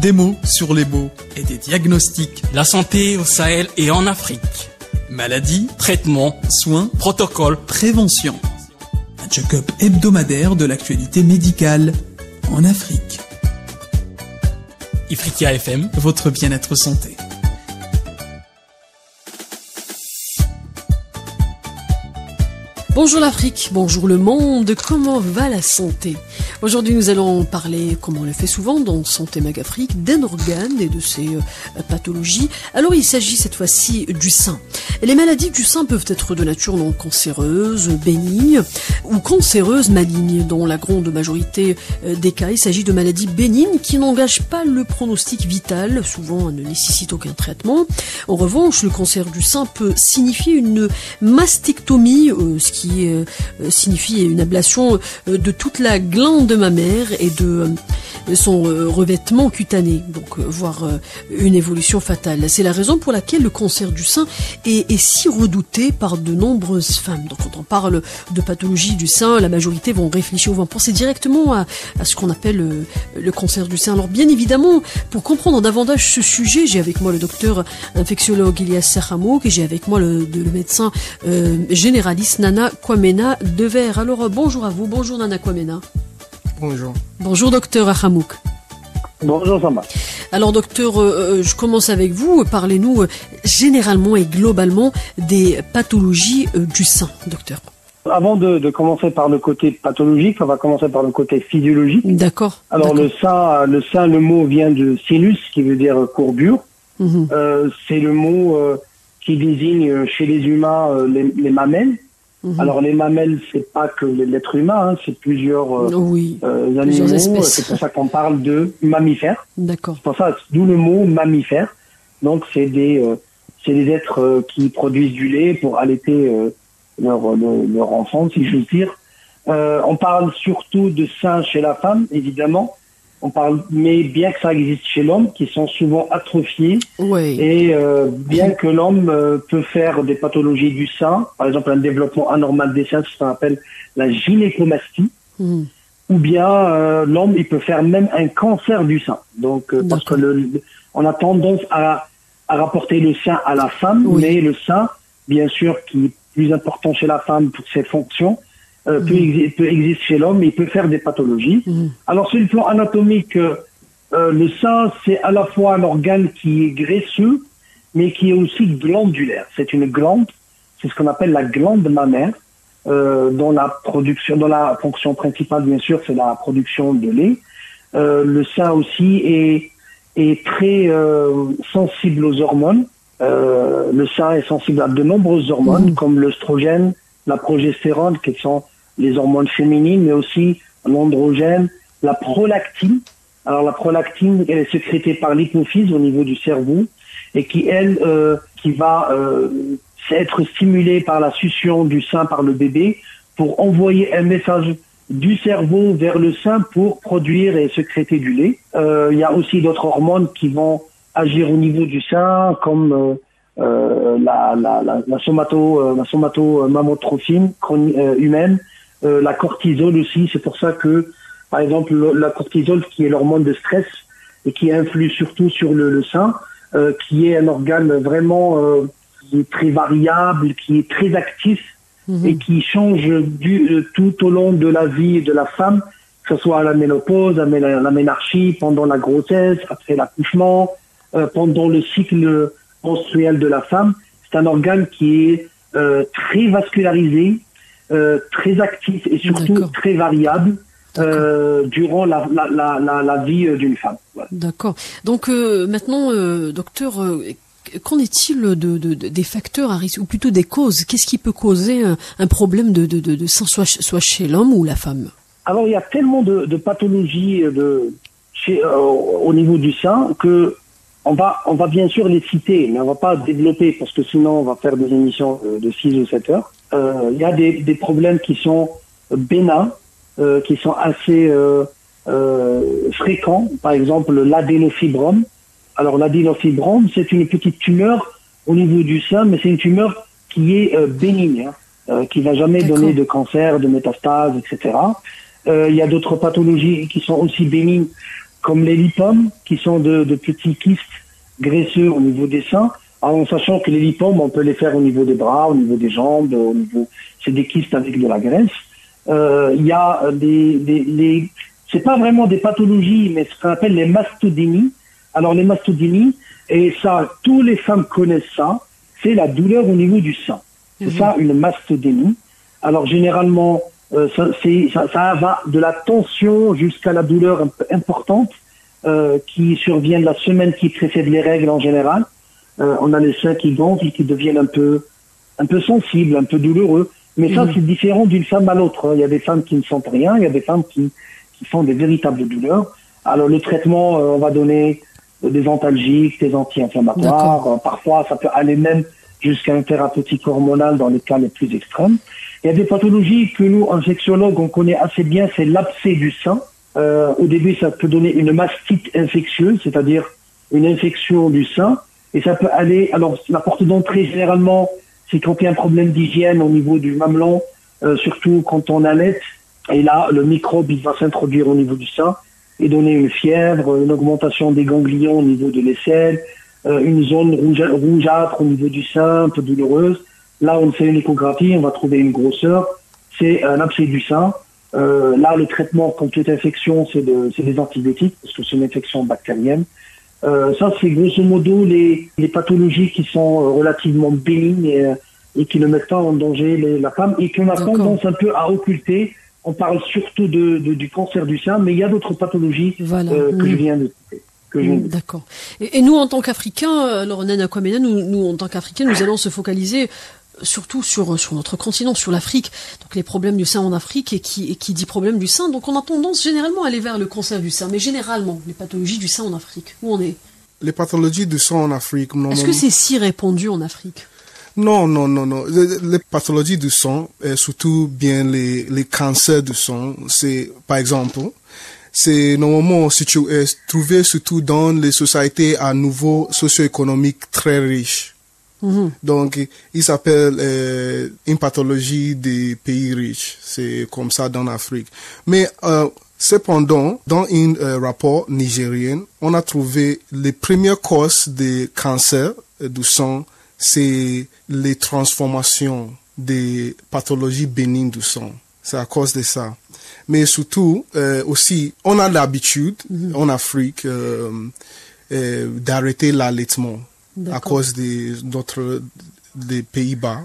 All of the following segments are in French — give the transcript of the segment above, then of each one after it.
Des mots sur les mots et des diagnostics. La santé au Sahel et en Afrique. Maladies, Traitements, soins, protocoles, prévention. Un check-up hebdomadaire de l'actualité médicale en Afrique. Ifriqiya FM, votre bien-être santé. Bonjour l'Afrique, bonjour le monde, comment va la santé? Aujourd'hui nous allons parler, comme on le fait souvent dans Santé Mag Afrique, d'un organe et de ses pathologies. Alors il s'agit cette fois-ci du sein. Les maladies du sein peuvent être de nature non cancéreuse, bénigne ou cancéreuse maligne. Dans la grande majorité des cas, il s'agit de maladies bénignes qui n'engagent pas le pronostic vital, souvent ne nécessitent aucun traitement. En revanche, le cancer du sein peut signifier une mastectomie, ce qui signifie une ablation de toute la glande mammaire et de son revêtement cutané, donc voire une évolution fatale. C'est la raison pour laquelle le cancer du sein est si redouté par de nombreuses femmes. Donc quand on parle de pathologie du sein, la majorité vont réfléchir ou vont penser directement à ce qu'on appelle le cancer du sein. Alors bien évidemment, pour comprendre davantage ce sujet, j'ai avec moi le docteur infectiologue Ilyas Akhamouk et j'ai avec moi le médecin généraliste Nana Kwamena Devers. Alors bonjour à vous, bonjour Nana Kwamena. Bonjour. Bonjour docteur Akhamouk. Bonjour Samba. Alors docteur, je commence avec vous. Parlez-nous généralement et globalement des pathologies du sein, docteur. Avant de commencer par le côté pathologique, on va commencer par le côté physiologique. D'accord. Alors d'accord. le sein, le mot vient de sinus, qui veut dire courbure. C'est le mot qui désigne chez les humains les mamelles. Alors les mamelles, c'est pas que l'être humain, c'est plusieurs animaux. C'est pour ça qu'on parle de mammifères. D'accord. C'est pour ça, d'où le mot mammifère. Donc c'est des êtres qui produisent du lait pour allaiter leur enfant, si je veux dire. On parle surtout de sein chez la femme, évidemment. Mais bien que ça existe chez l'homme, qui sont souvent atrophiés, et bien que l'homme peut faire des pathologies du sein, par exemple un développement anormal des seins, c'est ce qu'on appelle la gynécomastie, ou bien l'homme il peut faire même un cancer du sein. Donc parce que on a tendance à rapporter le sein à la femme, mais le sein, bien sûr, qui est plus important chez la femme pour ses fonctions, peut exister chez l'homme, il peut faire des pathologies. Alors sur le plan anatomique, le sein c'est à la fois un organe qui est graisseux, mais qui est aussi glandulaire. C'est une glande, c'est ce qu'on appelle la glande mammaire, dont la fonction principale bien sûr c'est la production de lait. Le sein aussi est très sensible aux hormones. Le sein est sensible à de nombreuses hormones comme l'œstrogène, la progestérone, qui sont les hormones féminines, mais aussi l'androgène, la prolactine. Alors la prolactine, elle est sécrétée par l'hypophyse au niveau du cerveau et qui va être stimulée par la succion du sein par le bébé pour envoyer un message du cerveau vers le sein pour produire et sécréter du lait. Il y a aussi d'autres hormones qui vont agir au niveau du sein comme la somatomamotrophine humaine, la cortisol aussi. C'est pour ça que, par exemple, la cortisol, qui est l'hormone de stress et qui influe surtout sur le sein, qui est un organe vraiment qui est très variable, qui est très actif et qui change tout au long de la vie de la femme, que ce soit à la ménopause, à la ménarchie, pendant la grossesse, après l'accouchement, pendant le cycle menstruel de la femme. C'est un organe qui est très vascularisé, très actif et surtout très variable durant la vie d'une femme. Voilà. D'accord. Donc maintenant, docteur, qu'en est-il des facteurs à risque, ou plutôt des causes? Qu'est-ce qui peut causer un problème de sein, soit chez l'homme ou la femme? Alors il y a tellement de pathologies au niveau du sein que on va bien sûr les citer, mais on va pas développer parce que sinon on va faire des émissions de 6 ou 7 heures. Il y a des problèmes qui sont bénins, qui sont assez fréquents. Par exemple, l'adénofibrome. Alors l'adénofibrome, c'est une petite tumeur au niveau du sein, mais c'est une tumeur qui est bénigne, qui va jamais donner de cancer, de métastase, etc. Il y a d'autres pathologies qui sont aussi bénignes, comme les lipomes, qui sont de petits kystes graisseux au niveau des seins. Alors, en sachant que les lipomes, on peut les faire au niveau des bras, au niveau des jambes, c'est des kystes avec de la graisse. Il y a c'est pas vraiment des pathologies, mais ce qu'on appelle les mastodémies. Alors, les mastodémies, et ça, toutes les femmes connaissent ça, c'est la douleur au niveau du sein. C'est ça, une mastodémie. Alors, généralement, ça va de la tension jusqu'à la douleur un peu importante, qui survient la semaine qui précède les règles en général. On a les seins qui gonflent, qui deviennent un peu sensibles, un peu douloureux. Mais ça, c'est différent d'une femme à l'autre. Il y a des femmes qui ne sentent rien, il y a des femmes qui font des véritables douleurs. Alors, le traitement, on va donner des antalgiques, des anti-inflammatoires. Parfois, ça peut aller même jusqu'à une thérapeutique hormonale dans les cas les plus extrêmes. Il y a des pathologies que nous, infectiologues, on connaît assez bien, c'est l'abcès du sein. Au début, ça peut donner une mastite infectieuse, c'est-à-dire une infection du sein. Et ça peut aller, alors la porte d'entrée, généralement, c'est quand il y a un problème d'hygiène au niveau du mamelon, surtout quand on allait. Et là, le microbe, il va s'introduire au niveau du sein et donner une fièvre, une augmentation des ganglions au niveau de l'aisselle, une zone rougeâtre au niveau du sein, un peu douloureuse. Là, on fait une échographie, on va trouver une grosseur. C'est un abcès du sein. Là, le traitement contre toute infection, c'est des antibiotiques, parce que c'est une infection bactérienne. Ça, c'est grosso modo les pathologies qui sont relativement bénignes et qui ne mettent pas en danger la femme et qu'on a tendance un peu à occulter. On parle surtout du cancer du sein, mais il y a d'autres pathologies que je viens de citer. D'accord. Et nous, en tant qu'Africains, alors Nana Kwamena, nous en tant qu'Africains, nous allons se focaliser surtout sur notre continent, sur l'Afrique, donc les problèmes du sein en Afrique, et qui dit problème du sein, donc on a tendance généralement à aller vers le cancer du sein, mais généralement, les pathologies du sein en Afrique, où on est? Les pathologies du sein en Afrique... Est-ce que c'est si répandu en Afrique? Non. Les pathologies du sang, et surtout bien les cancers du sang, c'est, par exemple, c'est normalement trouvé surtout dans les sociétés à niveau socio-économique très riches. Donc, il s'appelle une pathologie des pays riches. C'est comme ça dans l'Afrique. Mais cependant, dans un rapport nigérien, on a trouvé les premières causes de cancer du sang, c'est les transformations des pathologies bénignes du sang. C'est à cause de ça. Mais surtout, aussi, on a l'habitude en Afrique d'arrêter l'allaitement. À cause des pays bas,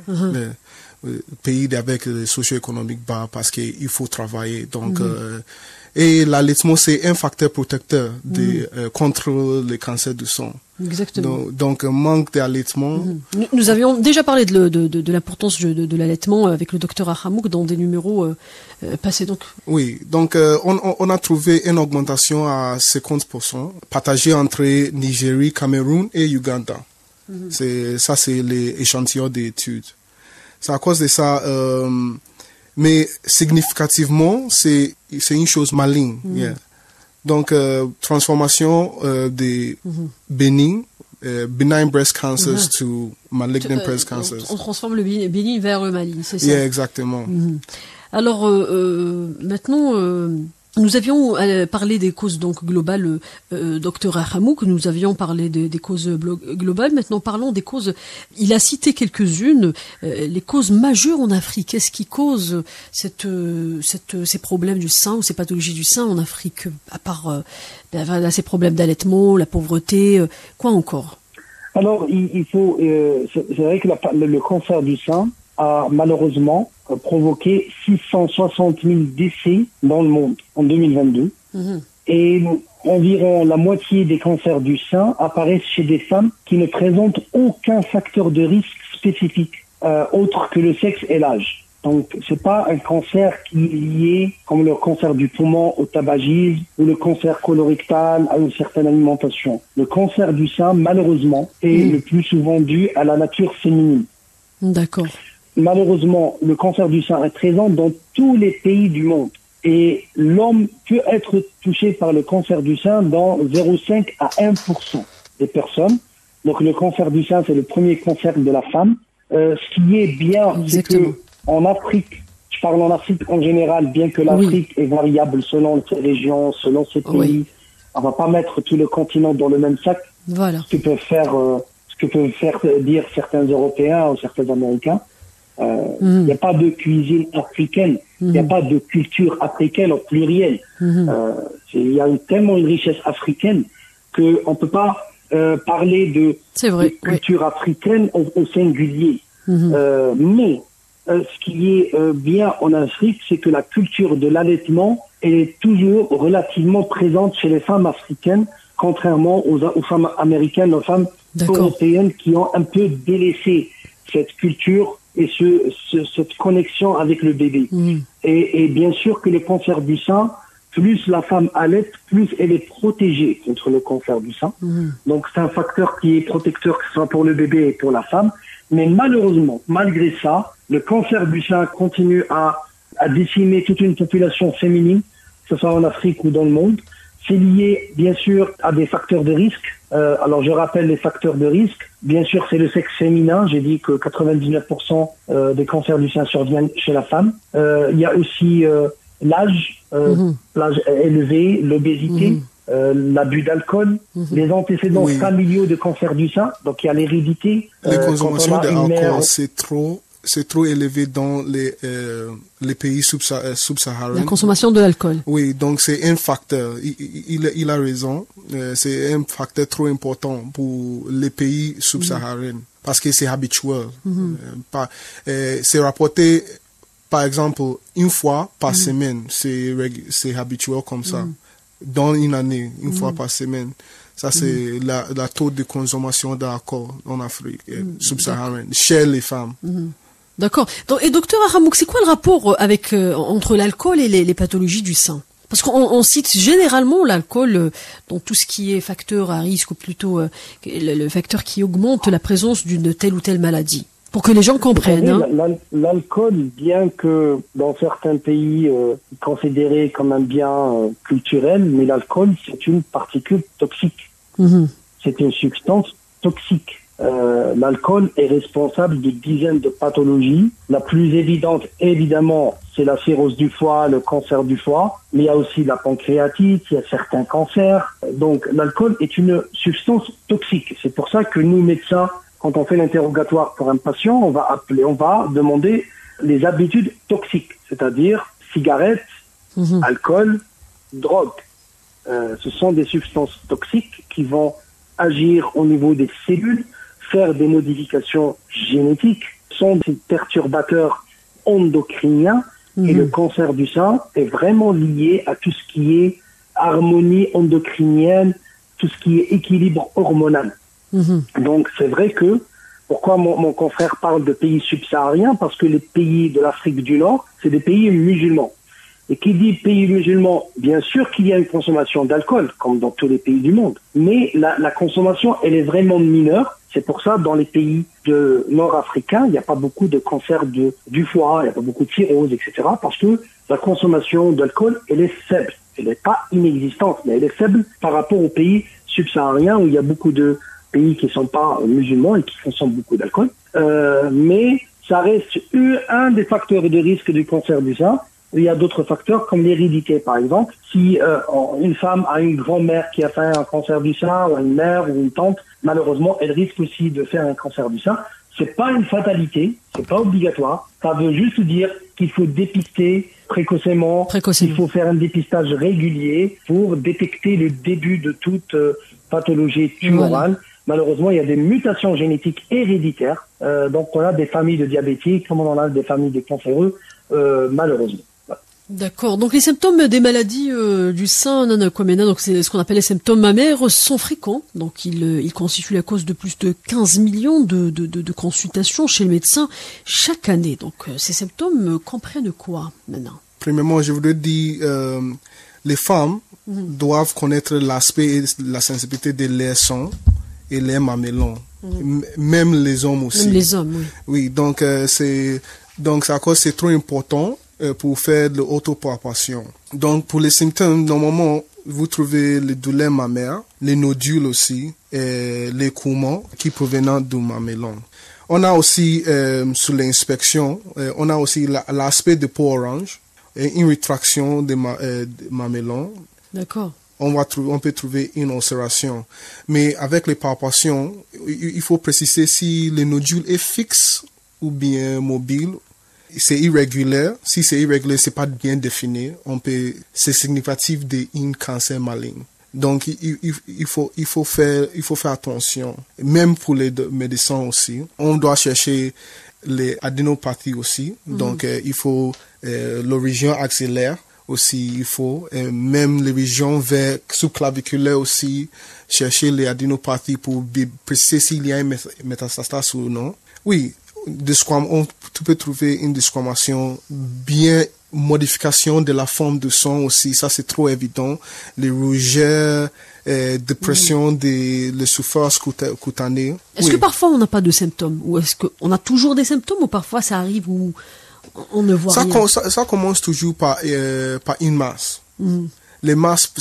pays avec les socio-économiques bas, parce qu'il faut travailler. Donc, et l'allaitement, c'est un facteur protecteur contre le cancer du sang. Exactement. Donc manque d'allaitement. Nous avions déjà parlé de l'importance de l'allaitement avec le docteur Ahamouk dans des numéros passés. Donc. Oui, donc on a trouvé une augmentation à 50%, partagée entre Nigeria, Cameroun et Uganda. C'est les échantillons d'études. C'est à cause de ça, mais significativement, c'est une chose maligne. Yeah. Donc, transformation des benign breast cancers to malignant breast cancers. On transforme le bénin vers le malign, c'est ça? Yeah, exactement. Alors, maintenant, nous avions parlé des causes donc globales, docteur Ahamouk, nous avions parlé des causes globales. Maintenant, parlons des causes. Il a cité quelques-unes, les causes majeures en Afrique. Qu'est-ce qui cause ces problèmes du sein ou ces pathologies du sein en Afrique, à part ces problèmes d'allaitement, la pauvreté, quoi encore? Alors, il faut. C'est vrai que le cancer du sein a malheureusement provoqué 660 000 décès dans le monde en 2022. Et environ la moitié des cancers du sein apparaissent chez des femmes qui ne présentent aucun facteur de risque spécifique, autre que le sexe et l'âge. Donc, c'est pas un cancer qui est lié, comme le cancer du poumon, au tabagisme, ou le cancer colorectal à une certaine alimentation. Le cancer du sein, malheureusement, est le plus souvent dû à la nature féminine. D'accord. Malheureusement, le cancer du sein est présent dans tous les pays du monde. Et l'homme peut être touché par le cancer du sein dans 0,5 à 1% des personnes. Donc le cancer du sein, c'est le premier cancer de la femme. Ce qui est bien, c'est que en Afrique, je parle en Afrique en général, bien que l'Afrique est variable selon ses régions, selon ses pays, On va pas mettre tout le continent dans le même sac. Voilà. Ce que peuvent faire dire certains Européens ou certains Américains. Il n'y a pas de cuisine africaine, il n'y a pas de culture africaine au pluriel. Il y a tellement une richesse africaine que on peut pas parler de culture africaine au singulier. Mais ce qui est bien en Afrique, c'est que la culture de l'allaitement est toujours relativement présente chez les femmes africaines, contrairement aux femmes américaines, aux femmes européennes qui ont un peu délaissé cette culture et cette connexion avec le bébé. Et bien sûr que les cancers du sein, plus la femme allaite, plus elle est protégée contre le cancer du sein. Donc c'est un facteur qui est protecteur, que ce soit pour le bébé et pour la femme. Mais malheureusement, malgré ça, le cancer du sein continue à décimer toute une population féminine, que ce soit en Afrique ou dans le monde. C'est lié, bien sûr, à des facteurs de risque. Alors, je rappelle les facteurs de risque. Bien sûr, c'est le sexe féminin. J'ai dit que 99% des cancers du sein surviennent chez la femme. Il y a aussi l'âge élevé, l'obésité, l'abus d'alcool, les antécédents familiaux de cancer du sein. Donc, il y a l'hérédité. Les consommations d'alcool, c'est trop élevé dans les pays subsahariens. La consommation de l'alcool. Oui, donc c'est un facteur. Il a raison. C'est un facteur trop important pour les pays subsahariens parce que c'est habituel. C'est rapporté, par exemple, une fois par semaine. C'est habituel comme ça. Dans une année, une fois par semaine. Ça, c'est la taux de consommation d'alcool en Afrique subsaharienne, chez les femmes. D'accord. Et docteur Aramouk, c'est quoi le rapport entre l'alcool et les pathologies du sein? Parce qu'on cite généralement l'alcool dans tout ce qui est facteur à risque, ou plutôt le facteur qui augmente la présence d'une telle ou telle maladie. Pour que les gens comprennent. L'alcool, bien que dans certains pays considéré comme un bien culturel, mais l'alcool, c'est une particule toxique. C'est une substance toxique. L'alcool est responsable de dizaines de pathologies. La plus évidente, évidemment, c'est la cirrhose du foie, le cancer du foie. Mais il y a aussi la pancréatite, il y a certains cancers. Donc, l'alcool est une substance toxique. C'est pour ça que nous, médecins, quand on fait l'interrogatoire pour un patient, on va demander les habitudes toxiques, c'est-à-dire cigarettes, alcool, drogue. Ce sont des substances toxiques qui vont agir au niveau des cellules, faire des modifications génétiques, sont des perturbateurs endocriniens, et le cancer du sein est vraiment lié à tout ce qui est harmonie endocrinienne, tout ce qui est équilibre hormonal. Donc c'est vrai que, pourquoi mon confrère parle de pays subsahariens? Parce que les pays de l'Afrique du Nord, c'est des pays musulmans. Et qui dit pays musulman, bien sûr qu'il y a une consommation d'alcool, comme dans tous les pays du monde. Mais la consommation, elle est vraiment mineure. C'est pour ça, dans les pays nord-africains, il n'y a pas beaucoup de cancers du foie, il n'y a pas beaucoup de cirrhose, etc. Parce que la consommation d'alcool, elle est faible. Elle n'est pas inexistante, mais elle est faible par rapport aux pays subsahariens où il y a beaucoup de pays qui ne sont pas musulmans et qui consomment beaucoup d'alcool. Mais ça reste un des facteurs de risque du cancer du sein. Il y a d'autres facteurs comme l'hérédité, par exemple. Si une femme a une grand-mère qui a fait un cancer du sein, ou une mère ou une tante, malheureusement, elle risque aussi de faire un cancer du sein. C'est pas une fatalité, c'est pas obligatoire. Ça veut juste dire qu'il faut dépister précocement. Il faut faire un dépistage régulier pour détecter le début de toute pathologie tumorale. Voilà. Malheureusement, il y a des mutations génétiques héréditaires. Donc, on a des familles de diabétiques, comme on en a des familles de cancéreux, malheureusement. D'accord. Donc les symptômes des maladies du sein, donc c'est ce qu'on appelle les symptômes mammaires, sont fréquents. Donc ils constituent la cause de plus de 15 millions de consultations chez le médecin chaque année. Donc ces symptômes comprennent quoi maintenant? Premièrement, je voudrais dire les femmes doivent connaître l'aspect et la sensibilité de leur sang et les mamellons. Même les hommes aussi. Même les hommes, oui. Oui, donc à cause c'est trop important pour faire de l'autopalpation. Donc pour les symptômes, normalement, vous trouvez les douleurs mammaires, les nodules aussi, et les écoulements qui proviennent du mamellon. On a aussi, sous l'inspection, on a aussi l'aspect de peau orange, et une rétraction des mamellons. D'accord. on peut trouver une ulcération. Mais avec les palpations, il faut préciser si le nodule est fixe ou bien mobile. C'est irrégulier. Si c'est irrégulier, c'est pas bien défini. C'est significatif d'un cancer maligne. Donc, il faut faire attention. Même pour les médecins aussi. On doit chercher les adénopathies aussi. Donc, il faut l'origine axillaire aussi. Il faut même les régions sous-claviculaires aussi. Chercher les adénopathies pour préciser s'il y a une métastase ou non. Oui. Tu peux trouver une desquamation bien modification de la forme de sang aussi, ça c'est trop évident. Les rougeurs, dépression les souffrances cutanées. Est-ce que parfois on n'a pas de symptômes, ou est-ce qu'on a toujours des symptômes, ou parfois ça arrive où on ne voit rien? Ça commence toujours par une masse. Les masses,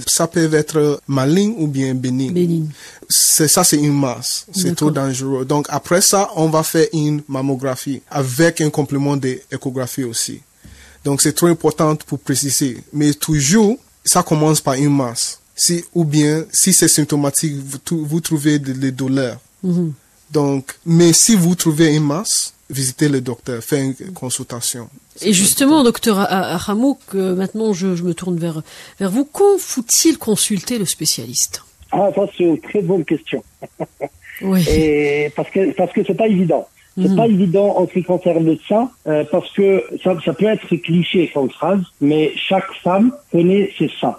ça peut être maligne ou bien bénigne. C'est une masse. C'est trop dangereux. Donc, après ça, on va faire une mammographie avec un complément d'échographie aussi. Donc, c'est trop important pour préciser. Mais toujours, ça commence par une masse. Si c'est symptomatique, vous trouvez des douleurs. Donc, mais si vous trouvez une masse, visitez le docteur, faites une consultation. Et justement, docteur Hamouk, maintenant je me tourne vers vous. Quand faut-il consulter le spécialiste? Ça c'est une très bonne question. Oui. Et parce que c'est pas évident. C'est pas évident en ce qui concerne le sein, parce que ça peut être cliché comme phrase, mais chaque femme connaît ses seins.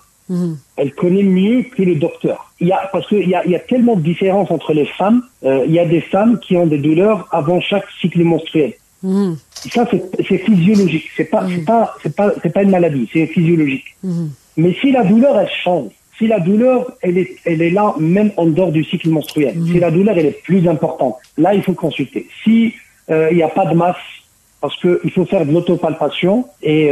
Elle connaît mieux que le docteur. Parce qu'il y a tellement de différences entre les femmes. Il y a des femmes qui ont des douleurs avant chaque cycle menstruel. Ça, c'est physiologique. C'est pas une maladie. C'est physiologique. Mais si la douleur, elle change, si la douleur, elle est là même en dehors du cycle menstruel, si la douleur, elle est plus importante, là, il faut consulter. Si il n'y a pas de masse, parce que il faut faire de l'autopalpation et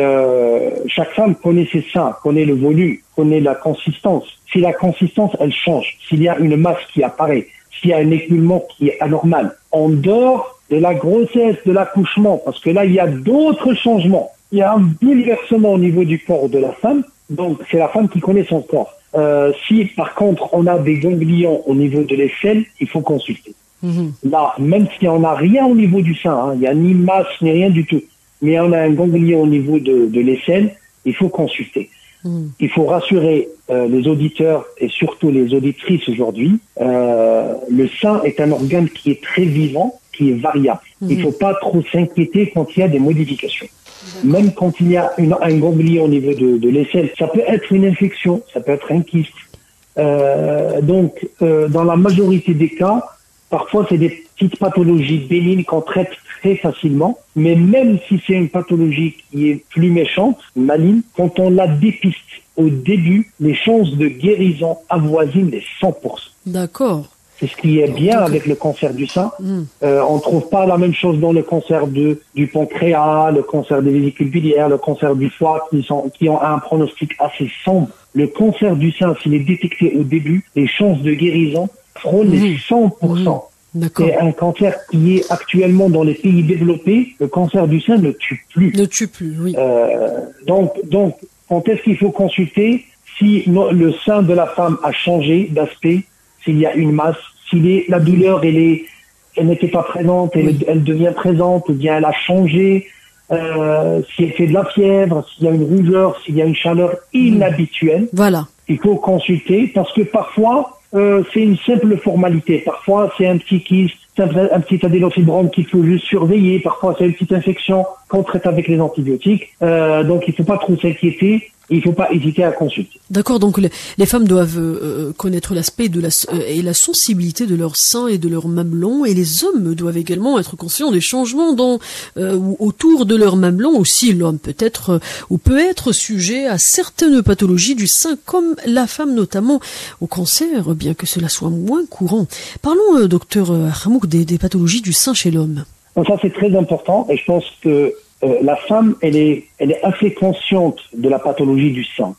chaque femme connaît ses seins, connaît le volume, connaît la consistance. Si la consistance, elle change, s'il y a une masse qui apparaît, s'il y a un écoulement qui est anormal, en dehors de la grossesse, de l'accouchement, parce que là, il y a d'autres changements. Il y a un bouleversement au niveau du corps de la femme, donc c'est la femme qui connaît son corps. Si, par contre, on a des ganglions au niveau de l'aisselle, il faut consulter. Là, même si on n'a rien au niveau du sein, il n'y a ni masse, ni rien du tout, mais on a un ganglion au niveau de l'aisselle, il faut consulter. Il faut rassurer les auditeurs et surtout les auditrices aujourd'hui. Le sein est un organe qui est très vivant, qui est variable. Il ne faut pas trop s'inquiéter quand il y a des modifications. Même quand il y a un ganglion au niveau de l'aisselle, ça peut être une infection, ça peut être un kyste. Donc, dans la majorité des cas, parfois c'est des petites pathologies bénignes qu'on traite très facilement, mais même si c'est une pathologie qui est plus méchante, maligne, quand on la dépiste au début, les chances de guérison avoisinent les 100%. D'accord. C'est ce qui est bien avec le cancer du sein. On trouve pas la même chose dans le cancer du pancréas, le cancer des vésicules biliaires, le cancer du foie, qui ont un pronostic assez sombre. Le cancer du sein, s'il est détecté au début, les chances de guérison frôlent les 100%. D'accord. C'est un cancer qui est actuellement dans les pays développés. Le cancer du sein ne tue plus. Ne tue plus, oui. Donc, quand est-ce qu'il faut consulter? Si le sein de la femme a changé d'aspect, s'il y a une masse, si la douleur, elle n'était pas présente, elle devient présente, ou bien elle a changé, si elle fait de la fièvre, s'il y a une rougeur, s'il y a une chaleur inhabituelle. Voilà. Il faut consulter parce que parfois, c'est une simple formalité. Parfois, c'est un petit kyste, un petit adénofibrome qu'il faut juste surveiller. Parfois, c'est une petite infection qu'on traite avec les antibiotiques. Donc, il ne faut pas trop s'inquiéter. Il ne faut pas hésiter à consulter. D'accord, donc les femmes doivent connaître l'aspect et la sensibilité de leur sein et de leur mamelon, et les hommes doivent également être conscients des changements autour de leur mamelon. Aussi, l'homme peut être ou peut être sujet à certaines pathologies du sein, comme la femme, notamment au cancer, bien que cela soit moins courant. Parlons, docteur Hamouk, des pathologies du sein chez l'homme. Donc ça, c'est très important, et je pense que la femme, elle est assez consciente de la pathologie du sein.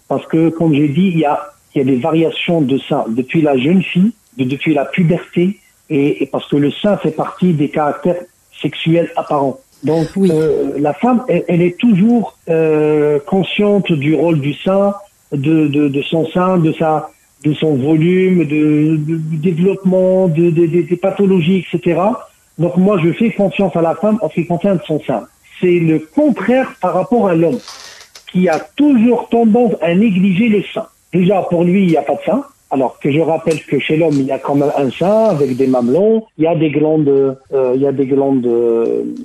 Parce que, comme j'ai dit, il y a des variations de sein depuis la jeune fille, depuis la puberté, et parce que le sein fait partie des caractères sexuels apparents. Donc, la femme, elle est toujours consciente du rôle du sein, de son sein, de son volume, du développement, des pathologies, etc. Donc moi, je fais confiance à la femme en ce qui concerne son sein. C'est le contraire par rapport à l'homme, qui a toujours tendance à négliger le sein. Déjà, pour lui, il n'y a pas de sein. Alors que je rappelle que chez l'homme, il y a quand même un sein avec des mamelons, il y a des glandes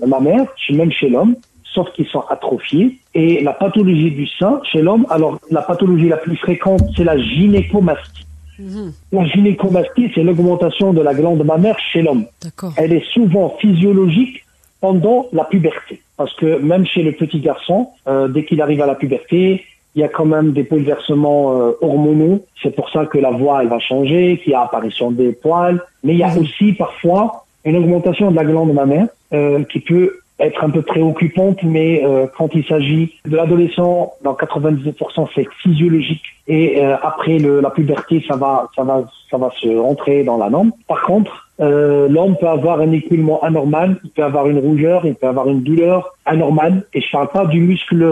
mammaires, même chez l'homme, sauf qu'ils sont atrophiés. Et la pathologie du sein chez l'homme, alors la pathologie la plus fréquente, c'est la gynécomastie. La gynécomastie, c'est l'augmentation de la glande mammaire chez l'homme. D'accord. Elle est souvent physiologique pendant la puberté. Parce que même chez le petit garçon, dès qu'il arrive à la puberté, il y a quand même des bouleversements hormonaux. C'est pour ça que la voix, elle va changer, qu'il y a apparition des poils. Mais il y a aussi parfois une augmentation de la glande mammaire qui peut être un peu préoccupante, mais quand il s'agit de l'adolescent, dans 99%, c'est physiologique. Et après la puberté, ça va se rentrer dans la norme. Par contre, l'homme peut avoir un écoulement anormal, il peut avoir une rougeur, il peut avoir une douleur anormale. Et je parle pas du muscle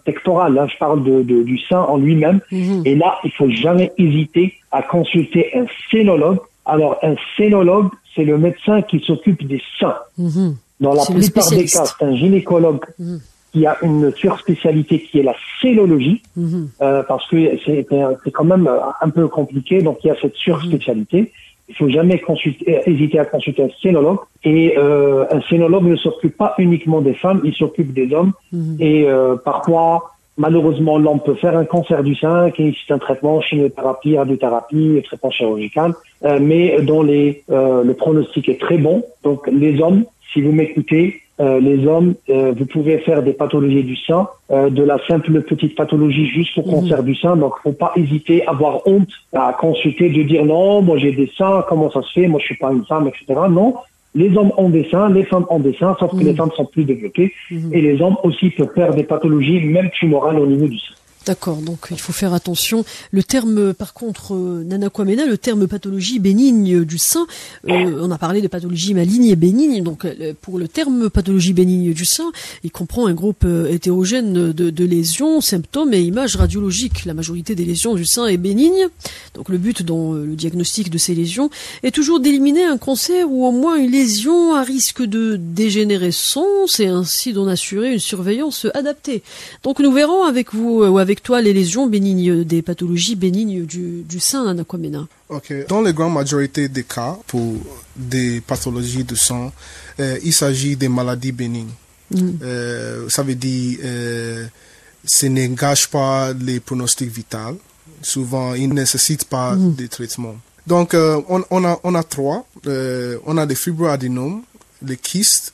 pectoral, hein, je parle du sein en lui-même. Et là, il faut jamais hésiter à consulter un sénologue. Alors, un sénologue, c'est le médecin qui s'occupe des seins. Dans la plupart des cas, c'est un gynécologue qui a une surspécialité qui est la cénologie, parce que c'est quand même un peu compliqué, donc il y a cette surspécialité. Il faut jamais hésiter à consulter un cénologue. Et un cénologue ne s'occupe pas uniquement des femmes, il s'occupe des hommes. Et parfois, malheureusement, l'homme peut faire un cancer du sein, qui nécessite un traitement, chimiothérapie, radiothérapie, traitement chirurgical, mais dont le pronostic est très bon. Donc les hommes, si vous m'écoutez, les hommes, vous pouvez faire des pathologies du sein, de la simple petite pathologie jusqu'au cancer du sein. Donc, faut pas hésiter, avoir honte à consulter, de dire non, moi j'ai des seins, comment ça se fait, moi je suis pas une femme, etc. Non, les hommes ont des seins, les femmes ont des seins, sauf que les femmes sont plus développées. Et les hommes aussi peuvent faire des pathologies, même tumorales au niveau du sein. D'accord, donc il faut faire attention. Le terme, par contre, Nana Kwamena, le terme pathologie bénigne du sein, on a parlé de pathologie maligne et bénigne, donc pour le terme pathologie bénigne du sein, il comprend un groupe hétérogène de lésions, symptômes et images radiologiques. La majorité des lésions du sein est bénigne, donc le but dans le diagnostic de ces lésions est toujours d'éliminer un cancer ou au moins une lésion à risque de dégénérescence et ainsi d'en assurer une surveillance adaptée. Donc nous verrons avec vous, ou avec toi, les lésions bénignes, des pathologies bénignes du sein, Nana Kwamena. Ok. Dans la grande majorité des cas, pour des pathologies du sang, il s'agit des maladies bénignes. Ça veut dire ça n'engage pas les pronostics vitaux. Souvent, ils ne nécessitent pas de traitement. Donc, on a trois. On a des fibroadénomes, les kystes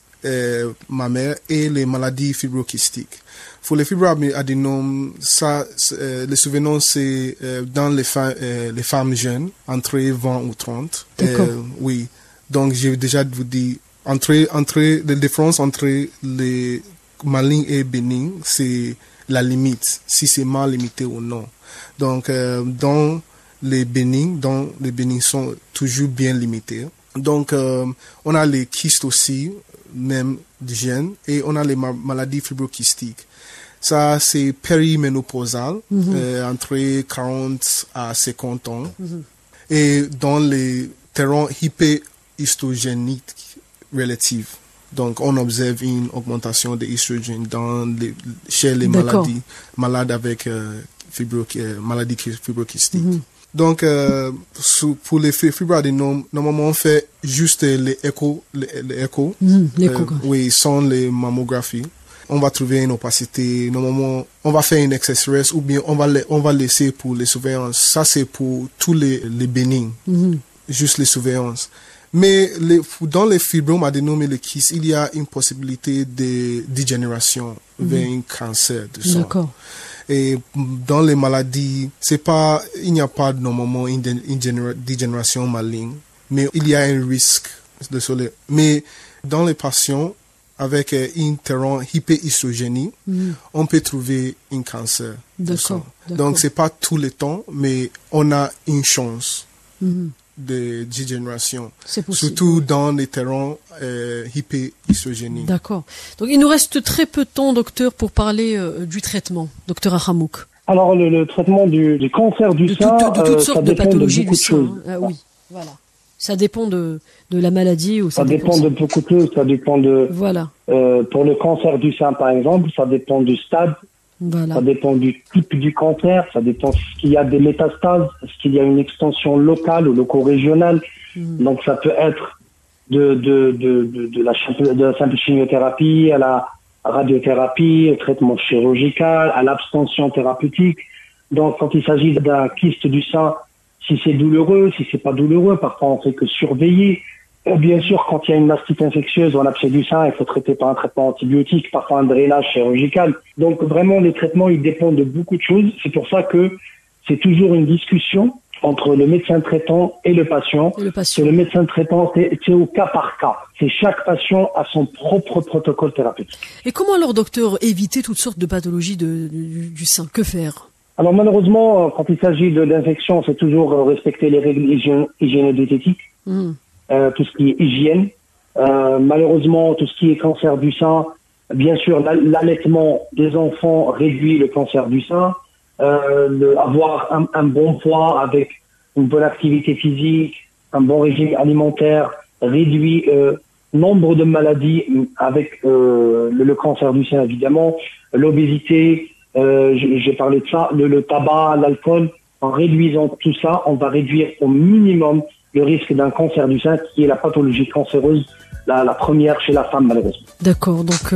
mammaires et les maladies fibrokystiques. Pour les fibroadénomes, le souvenons, c'est dans les femmes jeunes, entre 20 ou 30. Oui. Donc, j'ai déjà vous dit, la différence entre les malignes et bénignes, c'est la limite, si c'est mal limité ou non. Donc, dans les bénignes sont toujours bien limités. Donc, on a les kystes aussi, même du gène, et on a les maladies fibrokystiques. Ça, c'est périménopausal, entre 40 à 50 ans. Et dans les terrains hyperhistogéniques relatifs. Donc, on observe une augmentation des estrogènes chez les malades avec maladies fibrokystiques. Donc, pour les fibroadénomes, normalement, on fait juste les échos. Oui, sans les mammographies. On va trouver une opacité. Normalement, on va faire une XSRS ou bien on va laisser pour les surveillances. Ça, c'est pour tous les bénignes. Juste les surveillances. Mais dans les fibroadénomes et les kystes, il y a une possibilité de dégénération vers un cancer du sang. D'accord. Et dans les maladies, il n'y a pas normalement une dégénération maligne, mais il y a un risque de cela. Mais dans les patients avec un terrain hyperhistogénique, on peut trouver un cancer du sang. Donc c'est pas tout le temps, mais on a une chance de dégénération, surtout dans les terrains hyperhistogéniques. D'accord. Donc il nous reste très peu de temps, docteur, pour parler du traitement, docteur Ahamouk. Alors le traitement du cancer du sein, de toutes sortes de pathologies beaucoup du de choses. sein. Ah oui, voilà. Ça dépend de la maladie ou ça dépend de beaucoup de choses. Ça dépend de. Voilà. Pour le cancer du sein, par exemple, ça dépend du stade. Voilà. Ça dépend du type du cancer. Ça dépend s'il y a des métastases, est-ce qu'il y a une extension locale ou loco-régionale. Donc ça peut être de la simple chimiothérapie à la radiothérapie, au traitement chirurgical, à l'abstention thérapeutique. Donc quand il s'agit d'un kyste du sein, si c'est douloureux, si c'est pas douloureux, parfois on fait que surveiller. Bien sûr, quand il y a une mastite infectieuse ou un abcès du sein, il faut traiter par un traitement antibiotique, parfois un drainage chirurgical. Donc vraiment, les traitements, ils dépendent de beaucoup de choses. C'est pour ça que c'est toujours une discussion entre le médecin traitant et le patient. Et le médecin traitant, c'est au cas par cas. C'est chaque patient a son propre protocole thérapeutique. Et comment alors, docteur, éviter toutes sortes de pathologies du sein? Que faire? Alors malheureusement, quand il s'agit d'infection, c'est toujours respecter les règles hygiéno-diététiques. Tout ce qui est hygiène. Malheureusement, tout ce qui est cancer du sein, bien sûr, l'allaitement des enfants réduit le cancer du sein. Avoir un bon poids avec une bonne activité physique, un bon régime alimentaire réduit nombre de maladies avec le cancer du sein, évidemment. L'obésité, j'ai parlé de ça, le tabac, l'alcool. En réduisant tout ça, on va réduire au minimum le risque d'un cancer du sein, qui est la pathologie cancéreuse, la première chez la femme, malheureusement. D'accord, donc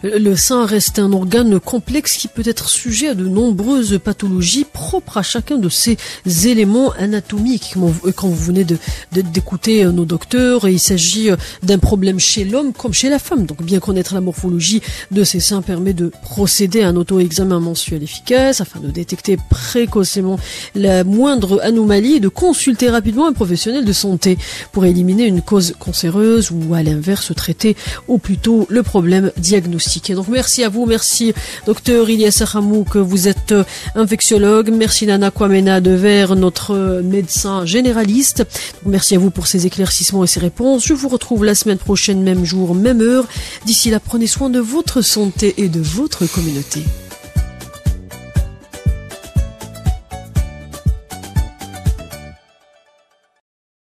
le sein reste un organe complexe qui peut être sujet à de nombreuses pathologies propres à chacun de ces éléments anatomiques. Quand vous venez d'écouter nos docteurs, il s'agit d'un problème chez l'homme comme chez la femme. Donc bien connaître la morphologie de ces seins permet de procéder à un auto-examen mensuel efficace afin de détecter précocement la moindre anomalie et de consulter rapidement un professionnel de santé pour éliminer une cause cancéreuse ou à l'inverse traiter au plus tôt le problème diagnostiqué. Donc merci à vous, merci docteur Ilyes Hamouk, vous êtes infectiologue, merci Nana Kwamena Dever, notre médecin généraliste. Donc, merci à vous pour ces éclaircissements et ces réponses. Je vous retrouve la semaine prochaine, même jour, même heure. D'ici là, prenez soin de votre santé et de votre communauté.